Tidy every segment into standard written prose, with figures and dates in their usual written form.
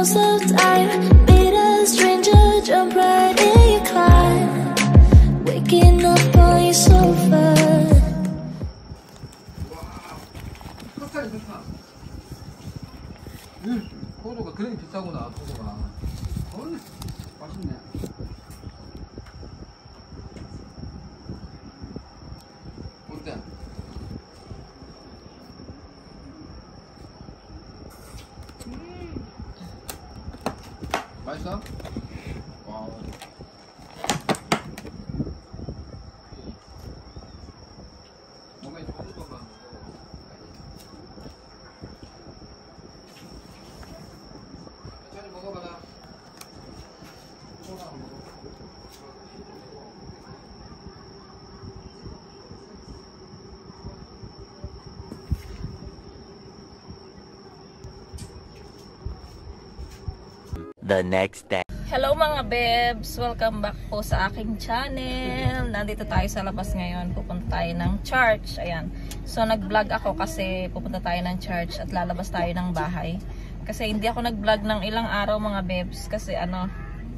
most of time. Meet a stranger, jump right in your car. Waking up on your sofa. 포도가 그렇게 비싸구나. 포도가 맛있네. 어때? 맛있어? 와. 몸에 좋은 것만. 천천히 먹어봐라. The next day. Hello mga bebs! Welcome back po sa aking channel. Nandito tayo sa labas ngayon. Pupunta tayo ng church. Ayan. So nag-vlog ako kasi pupunta tayo ng church at lalabas tayo ng bahay. Kasi hindi ako nag-vlog ng ilang araw mga bebs. Kasi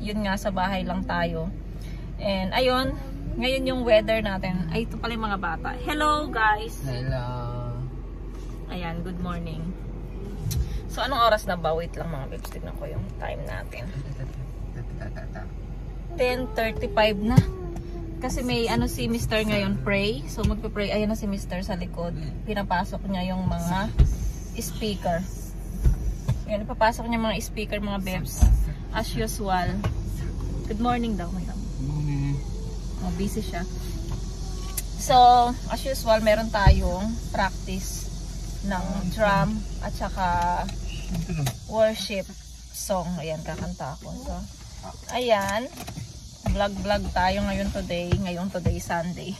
yun nga, sa bahay lang tayo. And ayun, ngayon yung weather natin. Ay, ito pala yung mga bata. Hello guys! Hello. Ayan, good morning. So anong oras na ba? Wait lang mga bebs. Tignan ko yung time natin. 10:35 na. Kasi may si Mr. ngayon pray. So magpe-pray. Ayan na si Mr. sa likod. Pinapasok niya yung mga speaker. Ayan, papasok niya mga speaker mga bebs. As usual. Good morning daw. Oh, busy siya. So, as usual, meron tayong practice ng drum at saka worship song. Ayan, kakanta ako. So, ayan. Vlog tayo ngayon today. Ngayong today, Sunday.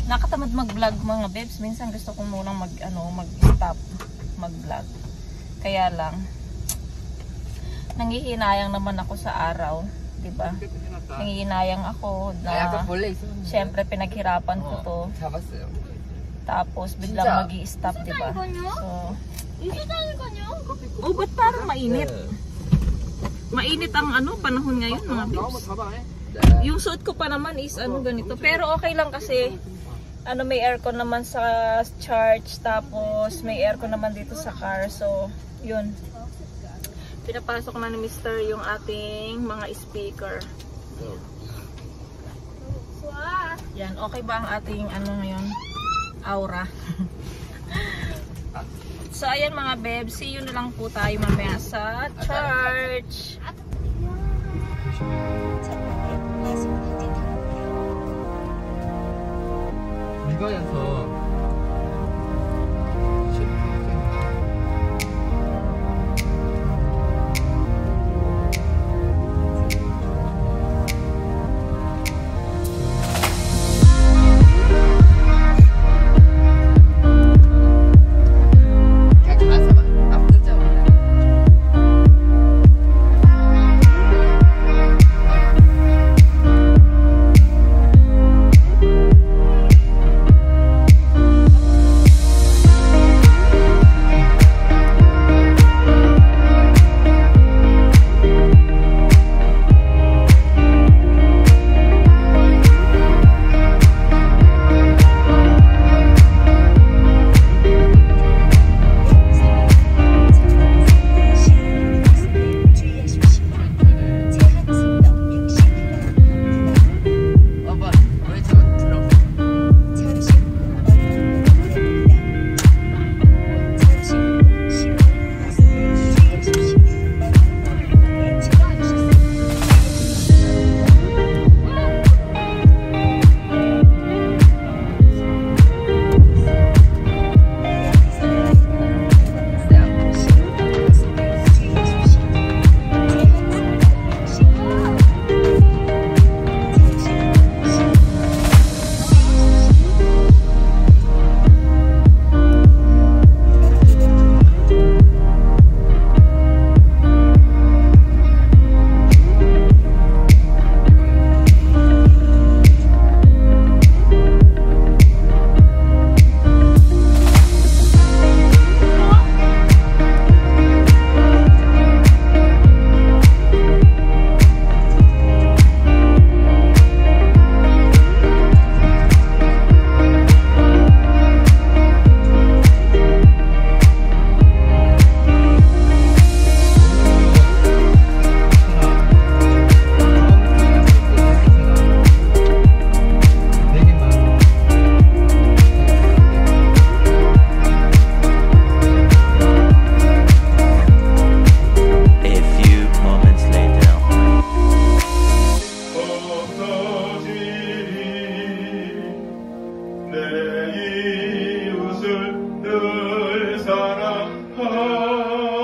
Nakatamad mag-vlog mga bebs. Minsan gusto ko munang mag-stop mag-vlog. Kaya lang, nanghihinayang naman ako sa araw. Diba? Nanghihinayang ako na syempre pinaghirapan ko to. Tapos biglang mag-i-stop, diba? So, oh, ba't parang mainit? Mainit ang panahon ngayon mga bebs. Yung suot ko pa naman is ganito. Pero okay lang kasi may aircon naman sa church. Tapos may aircon naman dito sa car. So, yun. Pinapasok na ni Mr. yung ating mga speaker. Yan. Okay ba ang ating ngayon? Aura. So, ayan mga bebs. See you na lang po tayo mamaya sa church. 이거여서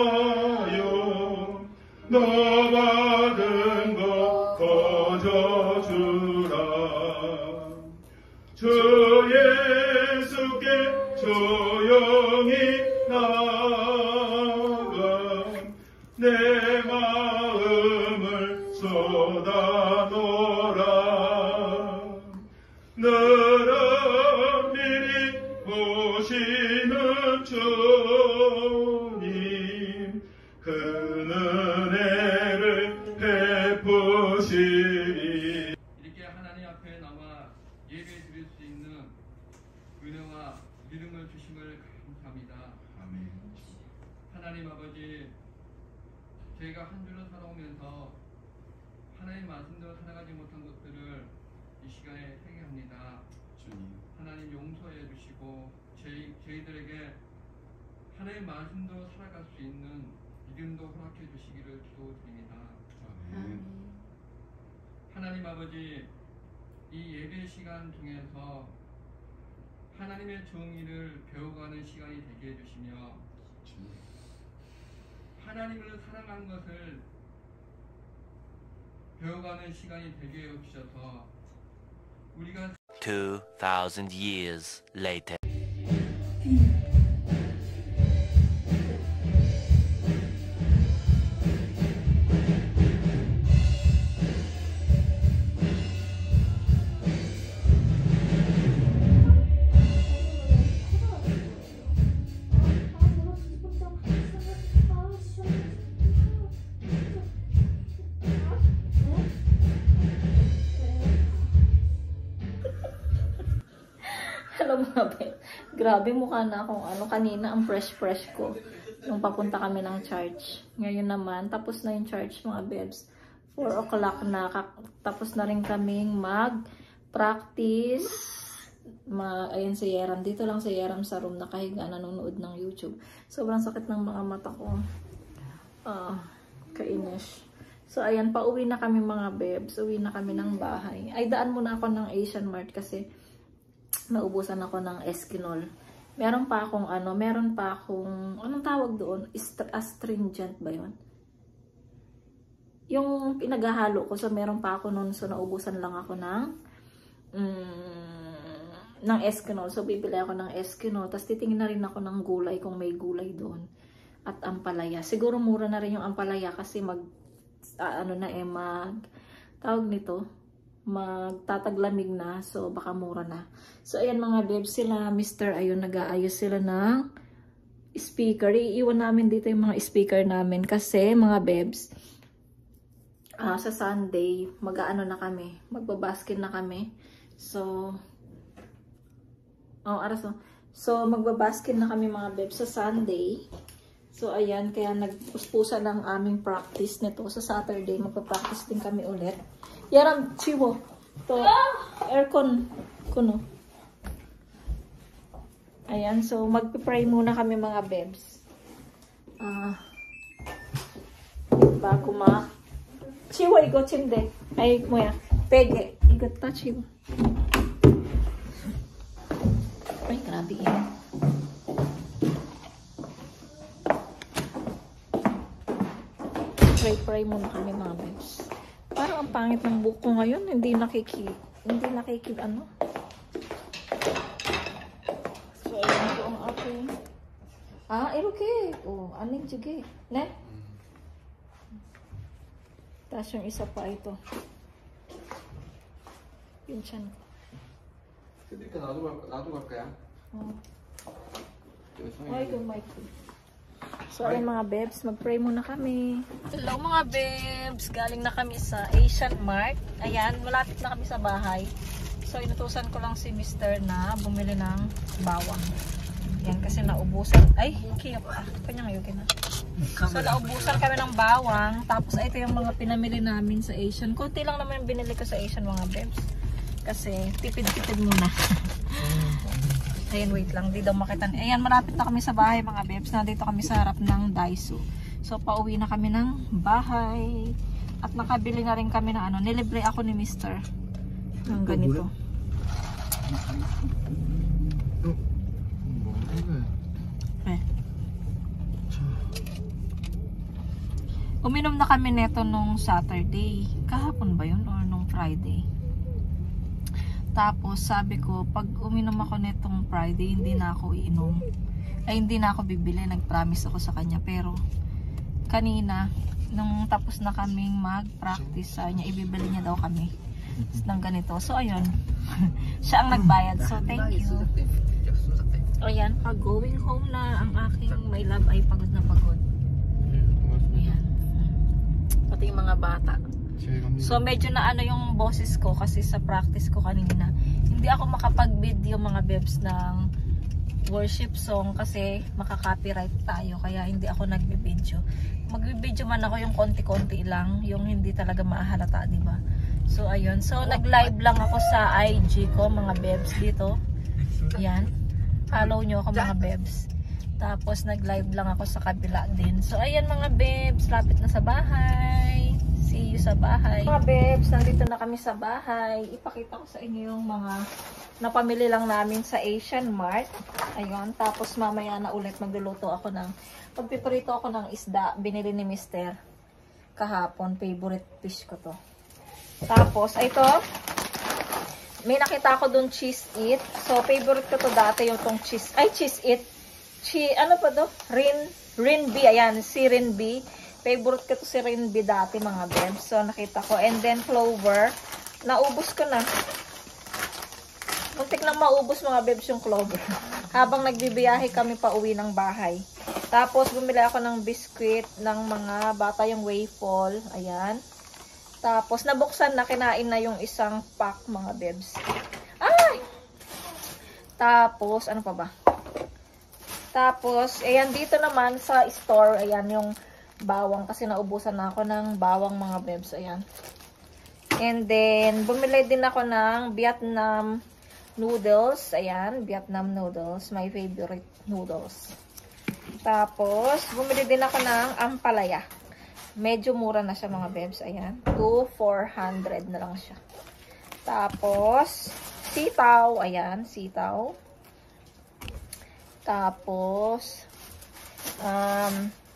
사랑하여 너 받은 것 거저주라 주 예수께 조용히 나가 내 마음을 쏟아놓으라 너를 미리 보시는 주님 그 은혜를 베푸시리 이렇게 하나님 앞에 나와 예배 드릴 수 있는 은혜와 믿음을 주심을 감사합니다. 아멘. 하나님 아버지, 저희가 한 주를 살아오면서 하나님 말씀대로 살아가지 못한 것들을 이 시간에 회개합니다. 주님 하나님 용서해 주시고 저희들에게 하나님 말씀대로 살아갈 수 있는 믿음도 허락해 주시기를 기도드립니다. 아멘. 하나님 아버지, 이 예배 시간 중에서 하나님의 정의를 배워가는 시간이 되게 해주시며 주님 하나님을 사랑한 것을 배워가는 시간이 되게 해주셔서 우리가 2,000 years later. Hello mga babe. Grabe mukha na akong ano kanina ang fresh ko. Nung papunta kami ng church. Ngayon naman, tapos na yung church mga babes. 4 o'clock na. Tapos na rin kaming mag-practice. Ayan si Yeram. Dito lang si Yeram sa room nakahiga nanonood ng YouTube. Sobrang sakit ng mga mata ko. Kainis. So ayan, pauwi na kami mga babes. Uwi na kami ng bahay. Ay, daan muna ako ng Asian Mart kasi naubusan ako ng Eskinol. Meron pa akong anong tawag doon? Astringent ba yun? Yung pinaghahalo ko, so meron pa ako noon, so naubusan lang ako ng Eskinol. So bibili ako ng Eskinol, tapos titingin na rin ako ng gulay kung may gulay doon. At ampalaya. Siguro mura na rin yung ampalaya kasi magtataglamig na, so baka mura na. So ayan mga babes, sila Mr. ayun, nag-aayos sila ng speaker. Iiwan namin dito yung mga speaker namin kasi mga babes, sa Sunday magbabaskin na kami. So magbabaskin na kami mga babes sa Sunday. So ayan, kaya nagpuspusan ng aming practice nito. Sa Saturday magpa-practice din kami ulit. Yaram, chiwo. To aircon kuno. Ayan, so magpe-pray muna kami mga babes. Bago chiwo igo chimde. Ay moya. Pege. Igo ta chiwo. Ay, grabe yan. Pray muna kami mga babes. Parang ang pangit ng buhok ko ngayon. Hindi nakikid ano. So, ayan ko ang aking. Iruke. Aning sige. Ne? Tapos yung isa pa ito. Yung chan ko. 그러니까 나도 갈 거야. Ay, mic. So, ayun mga babes, mag-pray muna kami. Hello mga babes, galing na kami sa Asian Mart. Ayan, malapit na kami sa bahay. So, inutusan ko lang si Mr. na bumili ng bawang. Ayan, kasi naubusan. Ay, kaya pa. Kanyang ayugin na. So, naubusan kami ng bawang. Tapos, ito yung mga pinamili namin sa Asian. Kunti lang naman yung binili ko sa Asian mga babes. Kasi, tipid-tipid muna. Ayan, wait lang. Di daw makita. Ayan, malapit na kami sa bahay mga babes. Nandito kami sa harap ng Daiso. So, pauwi na kami ng bahay. At nakabili na rin kami ng nilibre ako ni Mr. ng ganito. Uminom na kami neto nung Saturday. Kahapon ba yun? Or nung Friday? Tapos sabi ko, pag uminom ako netong Friday, hindi na ako iinom. Ay, hindi na ako bibili. Nag-promise ako sa kanya. Pero, kanina, nung tapos na kaming mag-practice, niya, ibibili niya daw kami ng ganito. So, ayun. Siya ang nagbayad. So, thank you. Ayan, pag going home na ang aking my love ay pagod na pagod. Ayan. Pati yung mga bata. So medyo na ano yung boses ko kasi sa practice ko kanina. Hindi ako makapag-video mga bebs ng worship song kasi makaka-copyright tayo. Kaya hindi ako nagbe-video. Magbe-video man ako yung konti-konti lang. Yung hindi talaga maahalata, diba? So ayun. So nag-live lang ako sa IG ko mga bebs dito. Ayan. Follow nyo ako mga bebs. Tapos nag-live lang ako sa kabila din. So ayan mga bebs, lapit na sa bahay. See you sa bahay. Mga bebs, nandito na kami sa bahay. Ipakita ko sa inyo yung mga napamili lang namin sa Asian Mart. Ayun, tapos mamaya na ulit magluluto ako ng pagpiprito ako ng isda. Binili ni Mr. kahapon. Favorite fish ko to. Tapos, ito may nakita ako dun cheese it. So, favorite ko to dati yung tong cheese. Ay, cheese it. Ano pa to? Rinbi. Ayan, si Rinbi. Favorite ko to si Rinbi dati mga bebs. So, nakita ko. And then, clover. Naubos ko na. Muntik lang maubos mga bebs yung clover. Habang nagbibiyahe kami pa uwi ng bahay. Tapos, bumili ako ng biscuit ng mga bata yung waffle. Ayan. Tapos, nabuksan na, kinain na yung isang pack, mga bebs. Ay! Tapos, ano pa ba? Tapos, ayan, dito naman sa store, ayan, yung bawang. Kasi naubusan na ako ng bawang, mga bebs. Ayan. And then, bumili din ako ng Vietnam noodles. Ayan, Vietnam noodles. My favorite noodles. Tapos, bumili din ako ng ampalaya. Medyo mura na siya mga bebs. Ayan. 2,400 na lang siya. Tapos, sitaw. Ayan, sitaw. Tapos,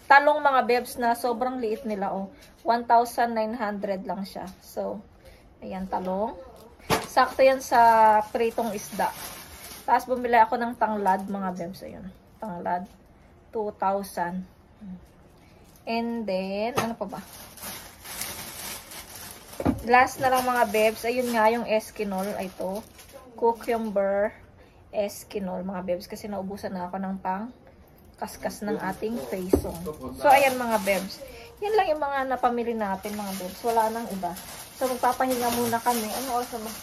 talong mga bebs na sobrang liit nila. Oh, 1,900 lang siya. So, ayan, talong. Sakto yan sa pritong isda. Tapos, bumili ako ng tanglad mga bebs. Ayan, tanglad. 2,000. And then, ano pa ba? Last na lang mga bebs. Ayun nga yung Eskinol. Ito. Cucumber Eskinol mga bebs. Kasi naubusan na ako ng pang kaskas ng ating faisong. So, ayan mga bebs. Yan lang yung mga napamili natin mga bebs. Wala nang iba. So, magpapahinga muna kami. Ano oras naman?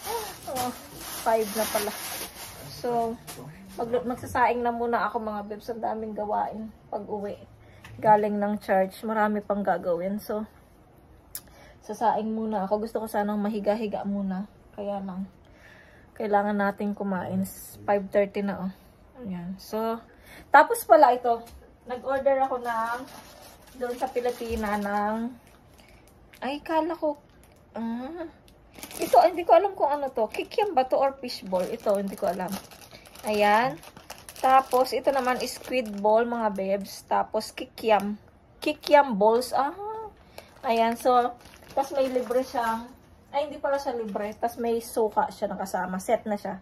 5 na pala. So, magsasaing na muna ako mga bebs. Ang daming gawain pag uwi. Galing ng church. Marami pang gagawin. So, sasaing muna ako. Gusto ko sanang mahiga-higa muna. Kaya lang, kailangan natin kumain. 5:30 na, oh. Ayan. So, tapos pala ito. Nag-order ako ng, doon sa Pilipina ng, ay, kala ko, ito, hindi ko alam kung ano to. Kikiam ba to or fishball? Ito, hindi ko alam. Ayan. Tapos, ito naman is squid ball, mga bebs. Tapos, kikiam. Kikiam balls. Ayan. So, tapos may libre siyang, ay, hindi pala siya libre. Tapos, may suka siya nakasama. Set na siya.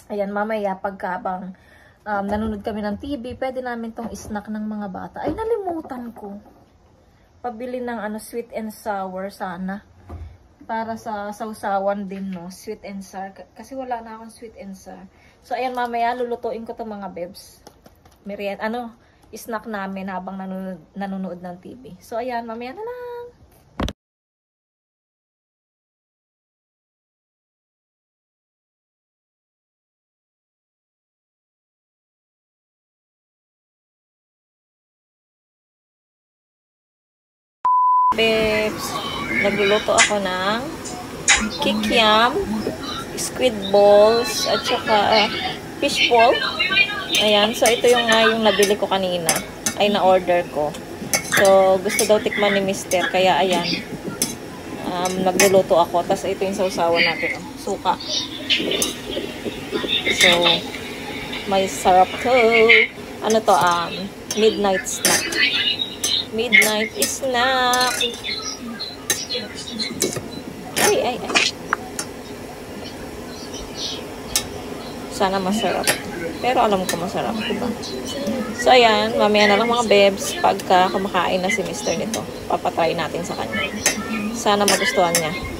Ayan, mamaya, pagkabang nanonood kami ng TV, pwede namin tong snack ng mga bata. Ay, nalimutan ko. Pabili ng sweet and sour sana. Para sa sausawan din, no? Sweet and sour. Kasi wala na akong sweet and sour. So, ayan, mamaya, lulutuin ko to mga bebs. Meriend, snack namin habang nanonood ng TV. So, ayan, mamaya na lang. Bebs, nagluluto ako ng kikiam, squid balls, at saka fish ball. Ayan, so ito yung nabili ko kanina. Ay, na-order ko. So, gusto daw tikman ni Mr. Kaya, ayan. Nagluluto ako. Tapos, ito yung sausawan natin. Suka. So, may sarap to. Ano to? Midnight snack. Midnight snack. Ay. Sana masarap. Pero alam ko masarap, diba? So, ayan. Mamaya na lang mga bebs. Pagka kumakain na si Mr. nito, papatry natin sa kanya. Sana magustuhan niya.